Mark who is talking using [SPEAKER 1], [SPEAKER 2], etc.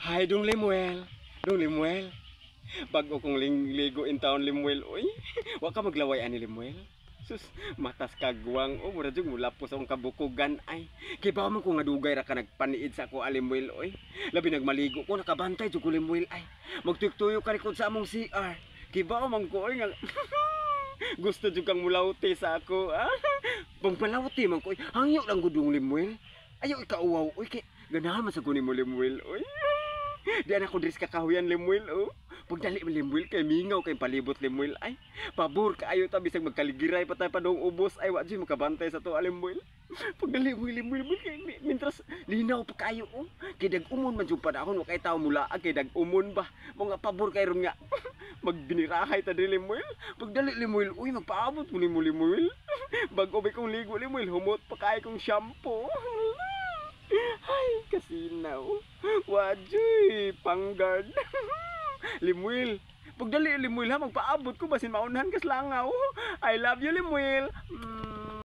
[SPEAKER 1] Hi, Dong Limuel. Dong Limuel. Bago kong ligo in town, Limuel. Uy, wa ka maglaway ani, Limuel. Sus, matas kagwang. O, mura dyan mula po sa akong kabukugan ay. Kaya ba man ko nga dugay ra ka nagpaniid sa ako, Limuel. Uy, labi nagmaligo ko, nakabantay dyan ko, Limuel. Ay, magtuyok-tuyok ka rikod sa among CR. Kaya ba man ko, nga. Gusto dyan kang mulauti sa ako, ah. Pangpalauti man ko, hangyo lang gudong, Limuel. Ayaw ikauwaw, uy, kaya ganahan man sa kunin mo, Limuel. Uy, di anak ko dris kakahuyan, Limuel, oh. Pagdali mo, Limuel, kay mingaw, kay palibot, Limuel. Ay, pabor ka ayo ta, bisag magkaligiray pa tayo pa doong ubos. Ay, wadyo makabantay sa to, Limuel. Pagdali mo, Limuel, kay mintras linaw pa kayo, oh. Kay dag-umon man yung panahon, wakay tao mula, kay dag-umon ba. Mga pabor kayo ron nga. Magbinirahay ta din, Limuel. Pagdali, Limuel, uy, magpaabot mo, Limuel. Bago ba kong ligo, Limuel, humot pa kayo kong shampoo. Ay, kasinaw. Wajoy, panggard. Limuel, pagdali, Limuel, ha, magpaabot ko basin maunahan kas langaw. I love you, Limuel.